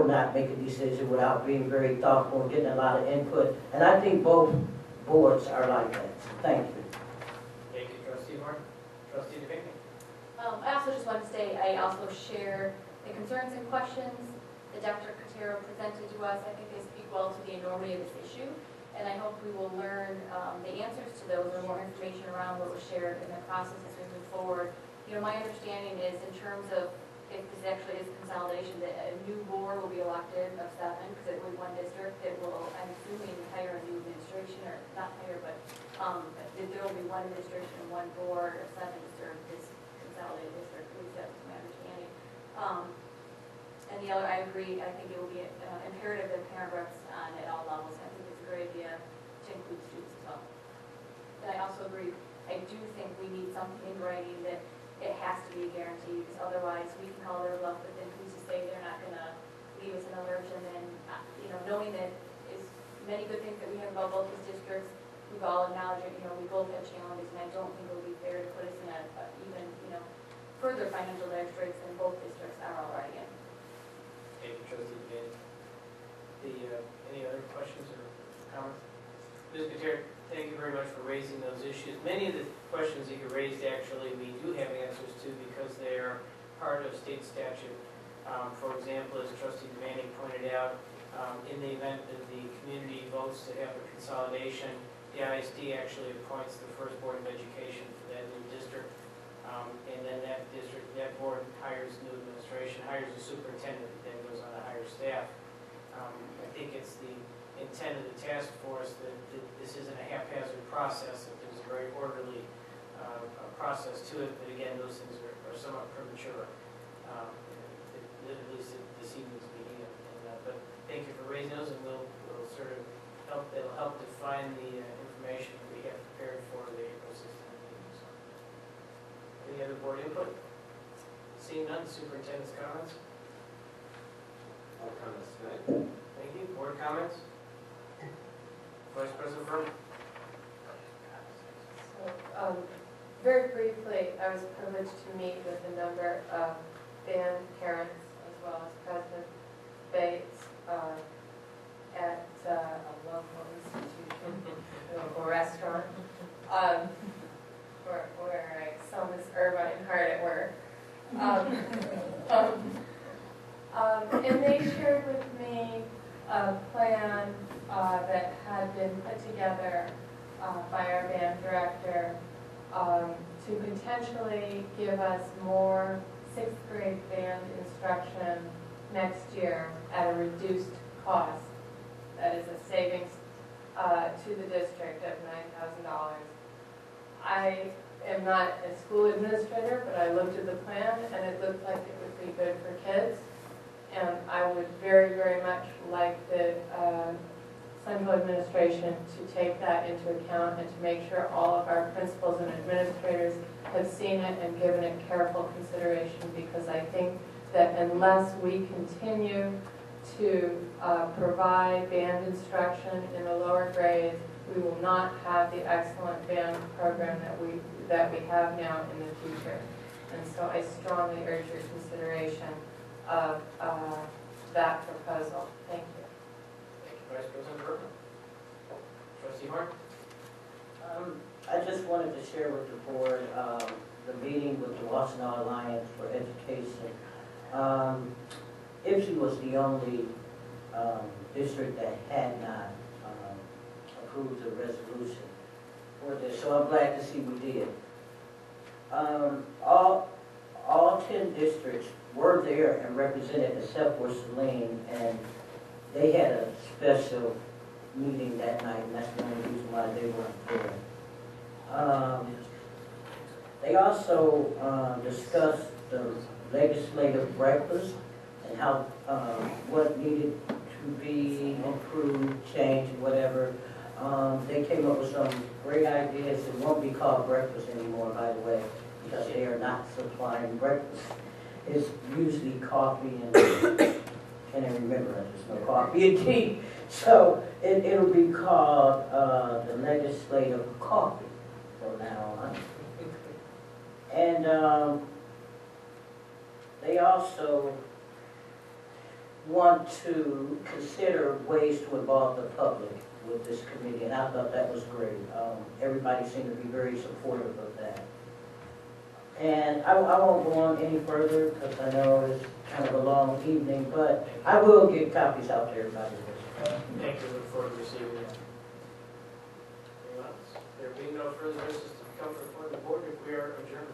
will not make a decision without being very thoughtful and getting a lot of input. And I think both boards are like that. Thank you. Thank you, Trustee Horn. Trustee DeViney. I also just want to say I also share the concerns and questions that Dr. Cotero presented to us. I think they speak well to the enormity of this issue, and I hope we will learn the answers to those or more information around what was shared in the process as we move forward. You know, my understanding is in terms of if this actually is consolidation, that a new board will be elected of 7, because it will be one district that will, I'm assuming, hire a new administration, or not hire, but that there will be one administration and one board of 7 to serve this consolidated district. At least that was my understanding. And the other, I agree, I think it will be imperative that parent reps on at all levels. I think it's a great idea to include students as well. And I also agree, I do think we need something in writing that it has to be a guarantee, because otherwise we can call their bluff, but then who's to say they're not going to leave us in a lurch? And then, you know, knowing that as many good things that we have about both these districts, we've all acknowledged it, you know, we both have challenges, and I don't think it would be fair to put us in a even, you know, further financial dire straits than both districts are already in. Thank you, Trustee DeViney. Any other questions or comments? Ms. Gutierrez, thank you very much for raising those issues. Many of the questions that you raised, actually, we do have answers to because they are part of state statute. For example, as Trustee DeViney pointed out, in the event that the community votes to have a consolidation, the ISD actually appoints the first board of education for that new district. And then that board hires new administration, hires a superintendent, that then goes on to hire staff. I think it's the intent of the task force that this isn't a haphazard process, that there's a very orderly process to it, but again, those things are somewhat premature, at least at this evening's meeting. But thank you for raising those, and we'll sort of it'll help define the information that we have prepared for the April 16th meeting. So, any other board input? Seeing none, superintendent's comments? All comments tonight. Thank you. Board comments? Vice President Berman. So, very briefly, I was privileged to meet with a number of band parents as well as President Bates at a local institution, a local restaurant, where I saw Ms. Irvine hard at work. And they shared with me a plan that had been put together by our band director to potentially give us more 6th grade band instruction next year at a reduced cost. That is a savings to the district of $9,000. I am not a school administrator, but I looked at the plan and it looked like it would be good for kids. And I would very, very much like the Central Administration to take that into account and to make sure all of our principals and administrators have seen it and given it careful consideration, because I think that unless we continue to provide band instruction in the lower grades, we will not have the excellent band program that we have now in the future. And so I strongly urge your consideration of that proposal. Thank you. Thank you, Vice President Berman. Trustee Horn. I just wanted to share with the board the meeting with the Washtenaw Alliance for Education. YpsiWR was the only district that had not approved the resolution for this, so I'm glad to see we did. All 10 districts were there and represented except for Saline, and they had a special meeting that night, and that's the only reason why they weren't there. They also discussed the legislative breakfast and how what needed to be improved, changed, whatever. They came up with some great ideas. It won't be called breakfast anymore, by the way, because they are not supplying breakfast. It's usually coffee and, can't even remember, there's no coffee and tea. So it'll be called the legislative coffee from now on. And they also want to consider ways to involve the public with this committee, and I thought that was great. Everybody seemed to be very supportive of that. And I won't go on any further, because I know it's kind of a long evening, but I will get copies out to everybody. Thank you, look forward to receiving it. Anyone else? There being no further business to come before the board, we are adjourned.